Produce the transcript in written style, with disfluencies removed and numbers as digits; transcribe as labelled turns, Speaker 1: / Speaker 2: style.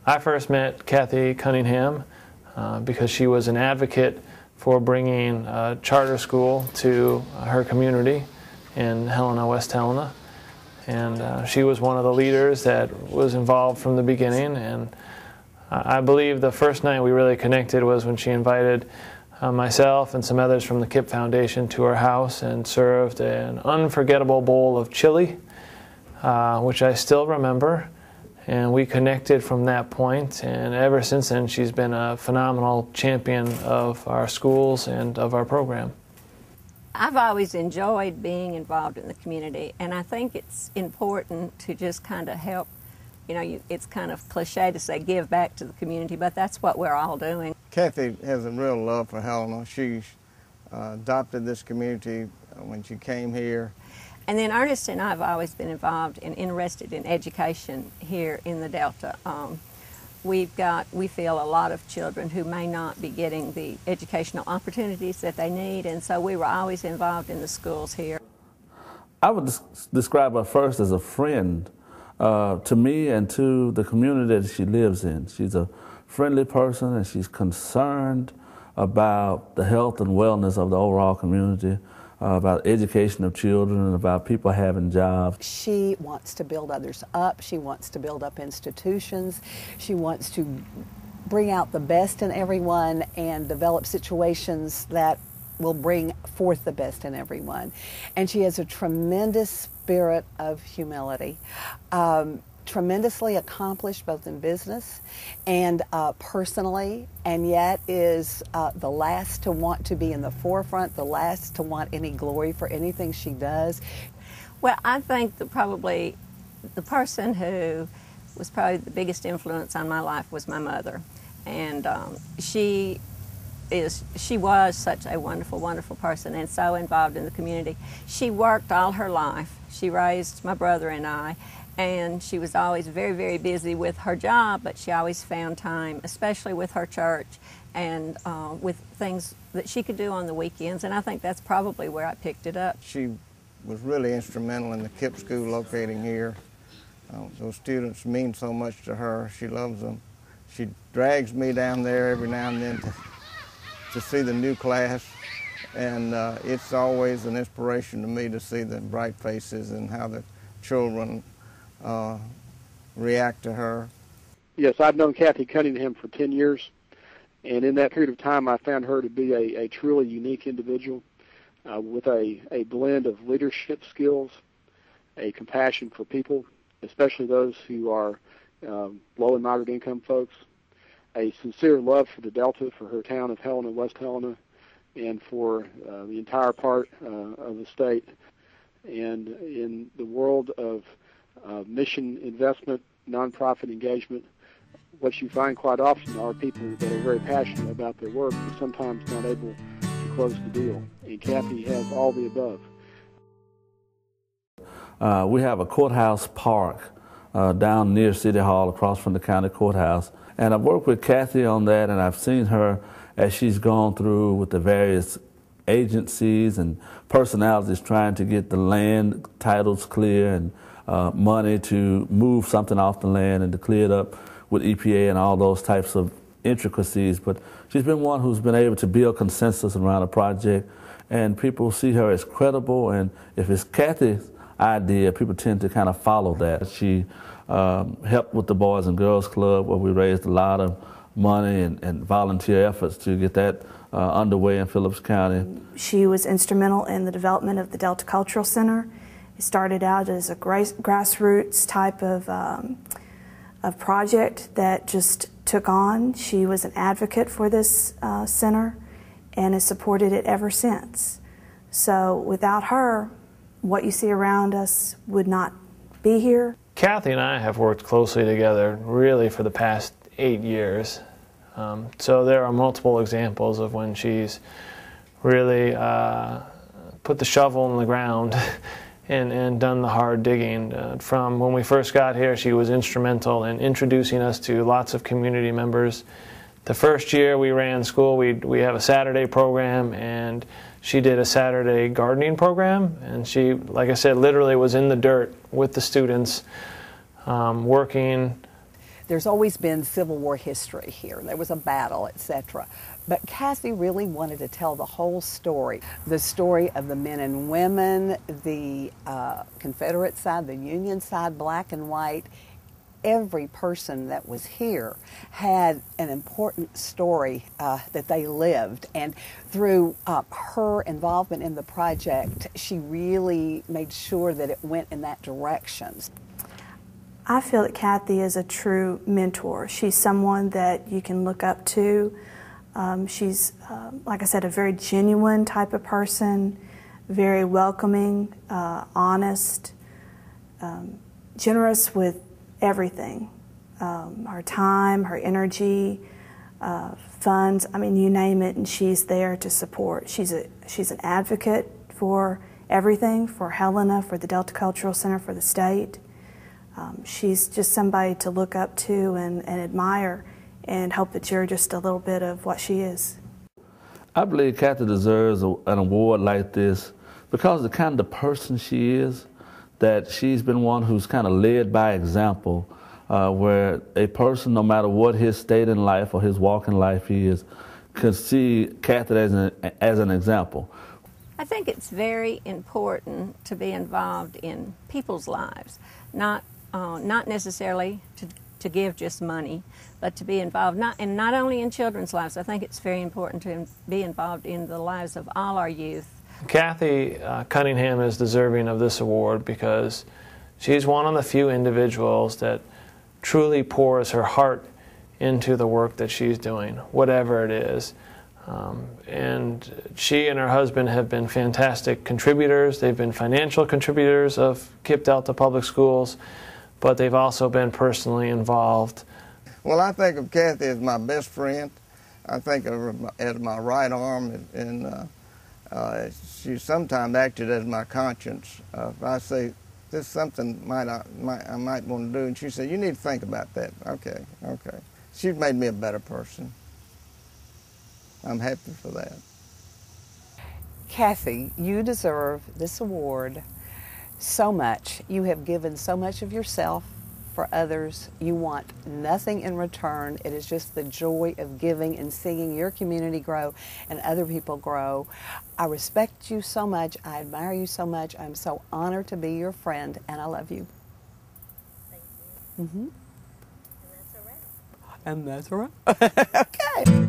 Speaker 1: I first met Cathy Cunningham because she was an advocate for bringing a charter school to her community in Helena, West Helena. And she was one of the leaders that was involved from the beginning. And I believe the first night we really connected was when she invited myself and some others from the KIPP Foundation to her house and served an unforgettable bowl of chili, which I still remember. And we connected from that point, and ever since then she's been a phenomenal champion of our schools and of our program.
Speaker 2: I've always enjoyed being involved in the community, and I think it's important to just kind of help. You know, it's kind of cliche to say give back to the community, but that's what we're all doing.
Speaker 3: Cathy has a real love for Helena. She adopted this community when she came here.
Speaker 2: And then Ernest and I have always been involved and interested in education here in the Delta. We feel a lot of children who may not be getting the educational opportunities that they need, and so we were always involved in the schools here.
Speaker 4: I would describe her first as a friend to me and to the community that she lives in. She's a friendly person, and she's concerned about the health and wellness of the overall community, about education of children, and about people having jobs.
Speaker 5: She wants to build others up. She wants to build up institutions. She wants to bring out the best in everyone and develop situations that will bring forth the best in everyone. And she has a tremendous spirit of humility. Tremendously accomplished both in business and personally, and yet is the last to want to be in the forefront, the last to want any glory for anything she does.
Speaker 2: Well, I think that probably the person who was probably the biggest influence on my life was my mother, and she was such a wonderful, wonderful person and so involved in the community. She worked all her life. She raised my brother and I. And she was always very, very busy with her job, but she always found time, especially with her church and with things that she could do on the weekends. And I think that's probably where I picked it up.
Speaker 3: She was really instrumental in the KIPP school locating here. Those students mean so much to her. She loves them. She drags me down there every now and then to see the new class. And it's always an inspiration to me to see the bright faces and how the children react to her.
Speaker 6: Yes, I've known Cathy Cunningham for 10 years, and in that period of time I found her to be a truly unique individual with a blend of leadership skills, a compassion for people, especially those who are low and moderate income folks, a sincere love for the Delta, for her town of Helena, West Helena, and for the entire part of the state. And in the world of mission investment, nonprofit engagement, what you find quite often are people that are very passionate about their work but sometimes not able to close the deal. And Cathy has all the above.
Speaker 4: We have a courthouse park down near City Hall across from the county courthouse. And I've worked with Cathy on that, and I've seen her as she's gone through with the various agencies and personalities trying to get the land titles clear and money to move something off the land and to clear it up with EPA and all those types of intricacies. But she's been one who's been able to build consensus around a project, and people see her as credible, and if it's Cathy's idea, people tend to kind of follow that. She helped with the Boys and Girls Club, where we raised a lot of money and volunteer efforts to get that underway in Phillips County.
Speaker 7: She was instrumental in the development of the Delta Cultural Center. It started out as a grassroots type of project that just took on. She was an advocate for this center and has supported it ever since. So without her, what you see around us would not be here.
Speaker 1: Cathy and I have worked closely together really for the past 8 years. So there are multiple examples of when she's really put the shovel in the ground and done the hard digging. From when we first got here, she was instrumental in introducing us to lots of community members. The first year we ran school, we have a Saturday program, and she did a Saturday gardening program, and she, like I said, literally was in the dirt with the students, working.
Speaker 5: There's always been Civil War history here. There was a battle, etc. But Cathy really wanted to tell the whole story. The story of the men and women, the Confederate side, the Union side, black and white. Every person that was here had an important story that they lived, and through her involvement in the project, she really made sure that it went in that direction.
Speaker 7: I feel that Cathy is a true mentor. She's someone that you can look up to. She's, like I said, a very genuine type of person, very welcoming, honest, generous with everything, her time, her energy, funds, I mean, you name it, and she's there to support. She's an advocate for everything, for Helena, for the Delta Cultural Center, for the state. She's just somebody to look up to and admire, and hope that you're just a little bit of what she is.
Speaker 4: I believe Cathy deserves an award like this because of the kind of person she is, that she's been one who's kind of led by example, where a person, no matter what his state in life or his walk in life is, can see Cathy as an example.
Speaker 2: I think it's very important to be involved in people's lives, not necessarily to give just money, but to be involved not only in children's lives. I think it's very important to be involved in the lives of all our youth.
Speaker 1: Cathy Cunningham is deserving of this award because she's one of the few individuals that truly pours her heart into the work that she's doing, whatever it is. And she and her husband have been fantastic contributors. They've been financial contributors of KIPP Delta Public Schools, but they've also been personally involved.
Speaker 3: Well, I think of Cathy as my best friend. I think of her as my right arm, and she sometimes acted as my conscience. If I say, this is something I might want to do, and she said, you need to think about that. Okay. She's made me a better person. I'm happy for that.
Speaker 5: Cathy, you deserve this award so much. You have given so much of yourself for others. You want nothing in return. It is just the joy of giving and seeing your community grow and other people grow. I respect you so much. I admire you so much. I'm so honored to be your friend, and I love you.
Speaker 2: Thank you.
Speaker 5: And that's a wrap. And that's a wrap. Okay.